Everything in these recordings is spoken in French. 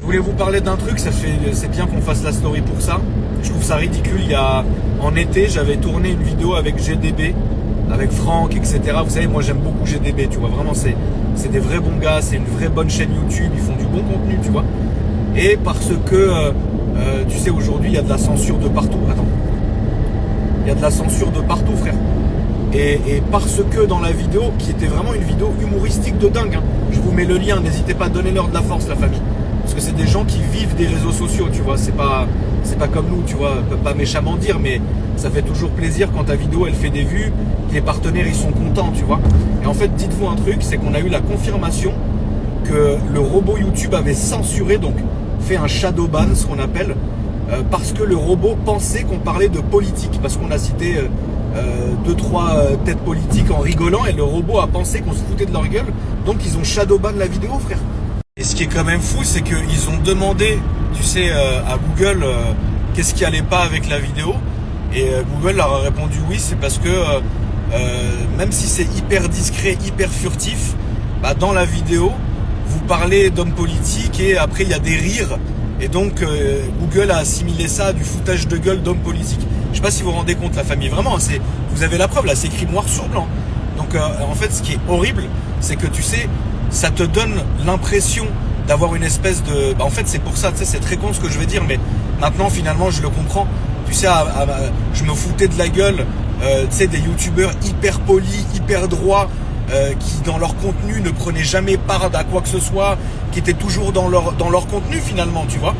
voulais vous parler d'un truc, c'est bien qu'on fasse la story pour ça. Je trouve ça ridicule. En été, j'avais tourné une vidéo avec GDB, avec Franck, etc. Vous savez, moi j'aime beaucoup GDB, tu vois. Vraiment, c'est des vrais bons gars, c'est une vraie bonne chaîne YouTube, ils font du bon contenu, tu vois. Et parce que, tu sais, aujourd'hui, il y a de la censure de partout. Attends. Il y a de la censure de partout, frère. Et parce que dans la vidéo, qui était vraiment une vidéo humoristique de dingue, hein, je vous mets le lien, n'hésitez pas à donner leur de la force, la famille. Parce que c'est des gens qui vivent des réseaux sociaux, tu vois. C'est pas comme nous, tu vois. Pas méchamment dire, mais ça fait toujours plaisir quand ta vidéo, elle fait des vues, que les partenaires, ils sont contents, tu vois. Et en fait, dites-vous un truc, c'est qu'on a eu la confirmation que le robot YouTube avait censuré, donc fait un shadow ban, ce qu'on appelle, parce que le robot pensait qu'on parlait de politique, parce qu'on a cité 2-3 têtes politiques en rigolant, et le robot a pensé qu'on se foutait de leur gueule, donc ils ont shadow ban la vidéo, frère. Et ce qui est quand même fou, c'est qu'ils ont demandé, tu sais, à Google qu'est-ce qui allait pas avec la vidéo, et Google leur a répondu oui, c'est parce que même si c'est hyper discret, hyper furtif, bah, dans la vidéo, vous parlez d'hommes politiques et après il y a des rires. Et donc Google a assimilé ça à du foutage de gueule d'hommes politiques. Je sais pas si vous vous rendez compte, la famille, vraiment, vous avez la preuve, là, c'est écrit noir sur blanc. Donc en fait, ce qui est horrible, c'est que tu sais, ça te donne l'impression d'avoir une espèce de... Bah, en fait, c'est pour ça, tu sais, c'est très con ce que je vais dire, mais maintenant, finalement, je le comprends. Tu sais, je me foutais de la gueule, tu sais, des youtubeurs hyper polis, hyper droits, qui dans leur contenu ne prenaient jamais part à quoi que ce soit, qui étaient toujours dans leur contenu finalement, tu vois,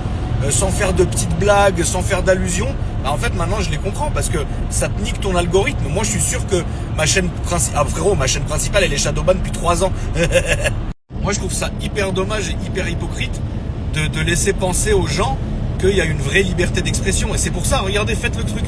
sans faire de petites blagues, sans faire d'allusions. Bah, en fait maintenant je les comprends parce que ça te nique ton algorithme. Moi je suis sûr que ma chaîne principale, frérot, ma chaîne principale elle est shadowban depuis 3 ans. Moi je trouve ça hyper dommage et hyper hypocrite de laisser penser aux gens qu'il y a une vraie liberté d'expression. Et c'est pour ça, regardez, faites le truc.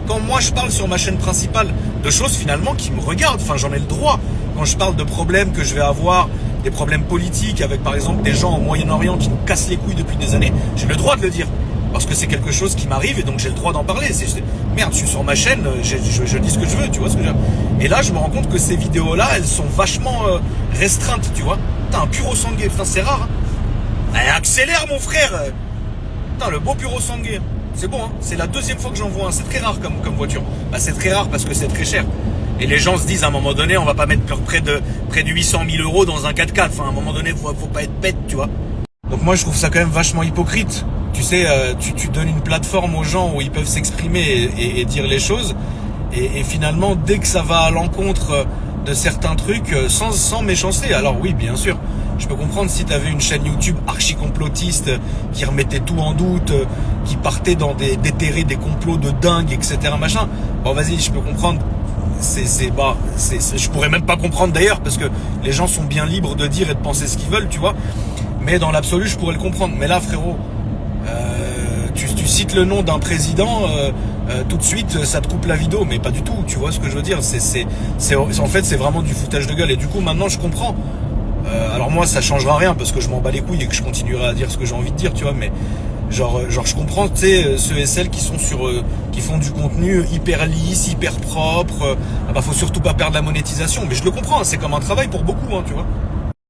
Quand moi je parle sur ma chaîne principale de choses finalement qui me regardent, enfin j'en ai le droit. Quand je parle de problèmes que je vais avoir, des problèmes politiques avec par exemple des gens au Moyen-Orient qui nous cassent les couilles depuis des années, j'ai le droit de le dire. Parce que c'est quelque chose qui m'arrive et donc j'ai le droit d'en parler. Merde, je suis sur ma chaîne, je dis ce que je veux, tu vois ce que je veux dire. Et là je me rends compte que ces vidéos-là, elles sont vachement restreintes, tu vois. Putain, un puro sangué, putain c'est rare. Hein. Allez, accélère mon frère. Putain, le beau puro sangué. C'est bon, hein. C'est la 2e fois que j'en vois un. C'est très rare comme voiture. Bah, c'est très rare parce que c'est très cher. Et les gens se disent à un moment donné, on va pas mettre près de 800 000 euros dans un 4x4. Enfin, à un moment donné, faut pas être bête, tu vois. Donc moi, je trouve ça quand même vachement hypocrite. Tu sais, tu donnes une plateforme aux gens où ils peuvent s'exprimer et dire les choses. Et finalement, dès que ça va à l'encontre de certains trucs, sans méchanceté. Alors oui, bien sûr, je peux comprendre si tu avais une chaîne YouTube archi-complotiste qui remettait tout en doute, qui partait dans déterrer des complots de dingue, etc. machin. Bon, vas-y, je peux comprendre. Je pourrais même pas comprendre d'ailleurs parce que les gens sont bien libres de dire et de penser ce qu'ils veulent, tu vois. Mais dans l'absolu, je pourrais le comprendre. Mais là, frérot, tu cites le nom d'un président, tout de suite, ça te coupe la vidéo. Mais pas du tout, tu vois ce que je veux dire. En fait, c'est vraiment du foutage de gueule. Et du coup, maintenant, je comprends. Alors moi, ça changera rien parce que je m'en bats les couilles et que je continuerai à dire ce que j'ai envie de dire, tu vois. Mais genre je comprends, tu sais, ceux et celles qui sont qui font du contenu hyper lisse, hyper propre. Bah faut surtout pas perdre la monétisation. Mais je le comprends, hein, c'est comme un travail pour beaucoup, hein, tu vois.